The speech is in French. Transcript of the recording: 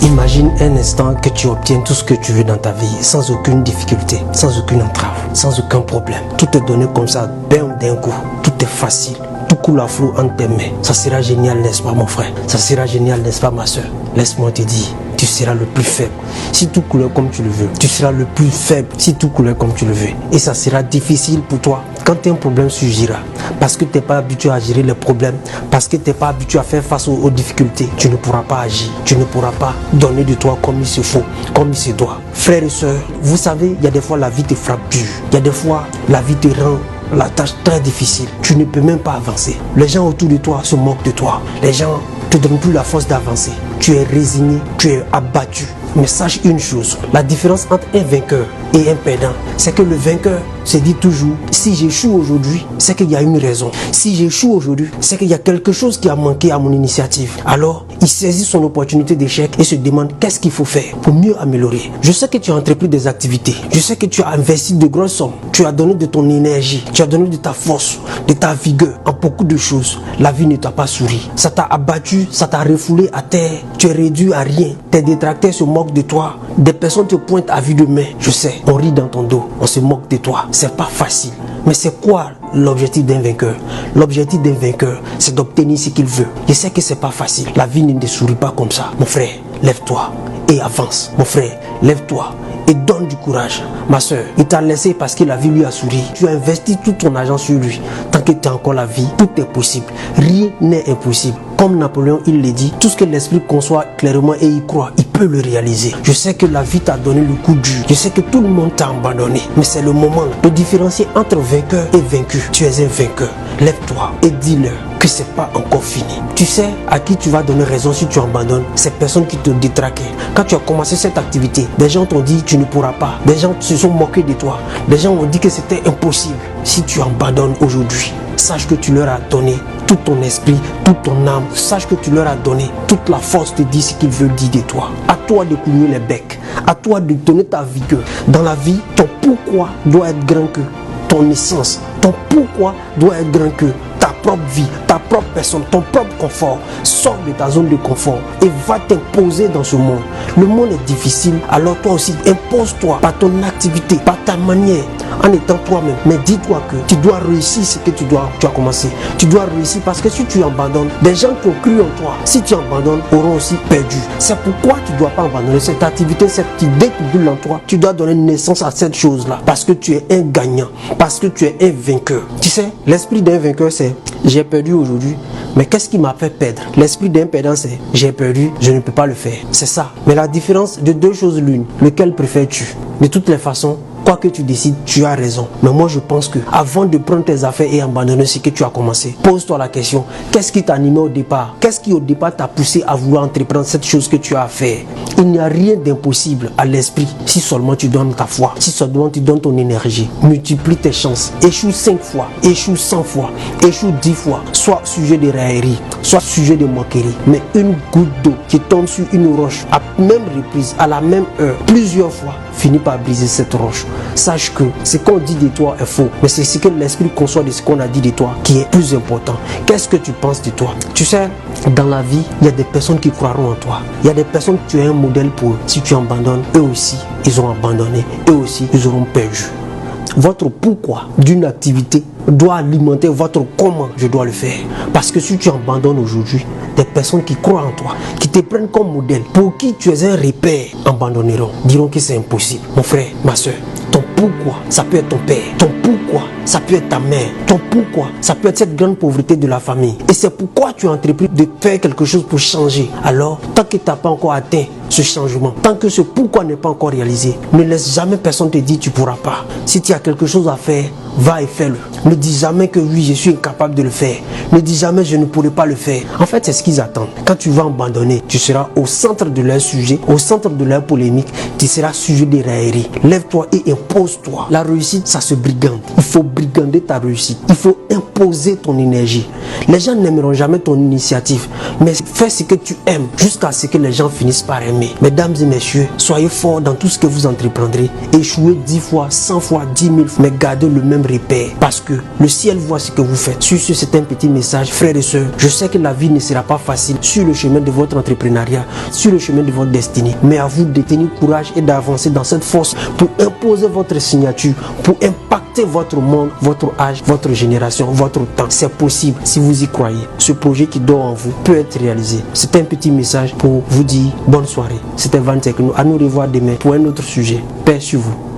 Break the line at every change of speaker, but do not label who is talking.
Imagine un instant que tu obtiens tout ce que tu veux dans ta vie sans aucune difficulté, sans aucune entrave, sans aucun problème. Tout est donné comme ça, d'un coup. Tout est facile. Tout coule à flot entre tes mains. Ça sera génial, n'est-ce pas mon frère? Ça sera génial, n'est-ce pas ma soeur? Laisse-moi te dire, tu seras le plus faible si tout coule comme tu le veux. Tu seras le plus faible si tout coule comme tu le veux. Et ça sera difficile pour toi quand un problème surgira. Parce que tu n'es pas habitué à gérer les problèmes, parce que tu n'es pas habitué à faire face aux difficultés. Tu ne pourras pas agir, tu ne pourras pas donner de toi comme il se faut, comme il se doit. Frères et sœurs, vous savez, il y a des fois la vie te frappe dur. Il y a des fois la vie te rend la tâche très difficile. Tu ne peux même pas avancer. Les gens autour de toi se moquent de toi. Les gens ne te donnent plus la force d'avancer. Tu es résigné, tu es abattu. Mais sache une chose, la différence entre un vainqueur et un perdant, c'est que le vainqueur se dit toujours, si j'échoue aujourd'hui, c'est qu'il y a une raison. Si j'échoue aujourd'hui, c'est qu'il y a quelque chose qui a manqué à mon initiative. Alors, il saisit son opportunité d'échec et se demande qu'est-ce qu'il faut faire pour mieux améliorer. Je sais que tu as entrepris des activités. Je sais que tu as investi de grosses sommes. Tu as donné de ton énergie. Tu as donné de ta force, de ta vigueur en beaucoup de choses. La vie ne t'a pas souri. Ça t'a abattu, ça t'a refoulé à terre. Tu es réduit à rien. Tes détracteurs se moquent de toi. Des personnes te pointent à vue de main. Je sais, on rit dans ton dos. On se moque de toi. C'est pas facile. Mais c'est quoi l'objectif d'un vainqueur? L'objectif d'un vainqueur, c'est d'obtenir ce qu'il veut. Je sais que c'est pas facile. La vie ne te sourit pas comme ça. Mon frère, lève-toi et avance. Mon frère, lève-toi et donne du courage. Ma soeur, il t'a laissé parce que la vie lui a souri. Tu as investi tout ton argent sur lui. Tant que tu as encore la vie, tout est possible. Rien n'est impossible. Comme Napoléon, il le dit, tout ce que l'esprit conçoit clairement et y croit, il peut le réaliser. Je sais que la vie t'a donné le coup dur. Je sais que tout le monde t'a abandonné. Mais c'est le moment de différencier entre vainqueur et vaincu. Tu es un vainqueur. Lève-toi et dis-leur que c'est pas encore fini. Tu sais à qui tu vas donner raison si tu abandonnes? Ces personnes qui te détraquaient. Quand tu as commencé cette activité, des gens t'ont dit tu ne pourras pas. Des gens se sont moqués de toi. Des gens ont dit que c'était impossible. Si tu abandonnes aujourd'hui, sache que tu leur as donné tout ton esprit, toute ton âme. Sache que tu leur as donné toute la force de dire ce qu'ils veulent dire de toi. À toi de clouer les becs. À toi de donner ta vigueur. Dans la vie, ton pourquoi doit être grand que ton essence. Ton pourquoi doit être grand que ta propre vie, ta propre personne, ton propre confort. Sors de ta zone de confort et va t'imposer dans ce monde. Le monde est difficile, alors toi aussi impose-toi par ton activité, par ta manière, en étant toi-même. Mais dis-toi que tu dois réussir ce que tu as commencé. Tu dois réussir parce que si tu abandonnes, des gens qui ont cru en toi, si tu abandonnes, auront aussi perdu. C'est pourquoi tu ne dois pas abandonner cette activité, cette idée qui brûle en toi. Tu dois donner naissance à cette chose-là parce que tu es un gagnant, parce que tu es un vainqueur. Tu sais, l'esprit d'un vainqueur, c'est j'ai perdu aujourd'hui, mais qu'est-ce qui m'a fait perdre? L'esprit d'un perdant, c'est j'ai perdu, je ne peux pas le faire. C'est ça. Mais la différence de deux choses l'une, lequel préfères-tu? De toutes les façons, quoi que tu décides, tu as raison. Mais moi, je pense que avant de prendre tes affaires et abandonner ce que tu as commencé, pose-toi la question, qu'est-ce qui t'animait au départ? Qu'est-ce qui au départ t'a poussé à vouloir entreprendre cette chose que tu as à faire? Il n'y a rien d'impossible à l'esprit si seulement tu donnes ta foi, si seulement tu donnes ton énergie. Multiplie tes chances. Échoue 5 fois, échoue 100 fois, échoue 10 fois. Soit sujet de raillerie, soit sujet de moquerie. Mais une goutte d'eau qui tombe sur une roche à même reprise, à la même heure, plusieurs fois, finit par briser cette roche. Sache que ce qu'on dit de toi est faux, mais c'est ce que l'esprit conçoit de ce qu'on a dit de toi qui est plus important. Qu'est-ce que tu penses de toi? Tu sais, dans la vie, il y a des personnes qui croiront en toi. Il y a des personnes que tu es un modèle pour eux. Si tu abandonnes, eux aussi, ils ont abandonné. Eux aussi, ils auront perdu. Votre pourquoi d'une activité doit alimenter votre comment je dois le faire. Parce que si tu abandonnes aujourd'hui, des personnes qui croient en toi, qui te prennent comme modèle, pour qui tu es un repère, abandonneront, diront que c'est impossible. Mon frère, ma soeur, ton pourquoi, ça peut être ton père. Ton pourquoi, ça peut être ta mère. Ton pourquoi, ça peut être cette grande pauvreté de la famille. Et c'est pourquoi tu as entrepris de faire quelque chose pour changer. Alors, tant que tu n'as pas encore atteint ce changement, tant que ce pourquoi n'est pas encore réalisé, ne laisse jamais personne te dire tu ne pourras pas. Si tu as quelque chose à faire, va et fais-le. Ne dis jamais que oui, je suis incapable de le faire. Ne dis jamais je ne pourrai pas le faire. En fait, c'est ce qu'ils attendent. Quand tu vas abandonner, tu seras au centre de leur sujet, au centre de leur polémique. Tu seras sujet des railleries. Lève-toi et impose-toi. La réussite, ça se brigande. Il faut brigander ta réussite. Il faut imposer ton énergie. Les gens n'aimeront jamais ton initiative, mais fais ce que tu aimes jusqu'à ce que les gens finissent par aimer. estimé. Mesdames et messieurs, soyez forts dans tout ce que vous entreprendrez. Échouez 10 fois, 100 fois, 10 000 fois, mais gardez le même repère parce que le ciel voit ce que vous faites. Sur ce, c'est un petit message, frères et sœurs. Je sais que la vie ne sera pas facile sur le chemin de votre entrepreneuriat, sur le chemin de votre destinée, mais à vous de tenir courage et d'avancer dans cette force pour imposer votre signature, pour impacter votre monde, votre âge, votre génération, votre temps. C'est possible si vous y croyez. Ce projet qui dort en vous peut être réalisé. C'est un petit message pour vous dire bonne soirée. C'était Van Tekno. À nous revoir demain pour un autre sujet. Paix sur vous.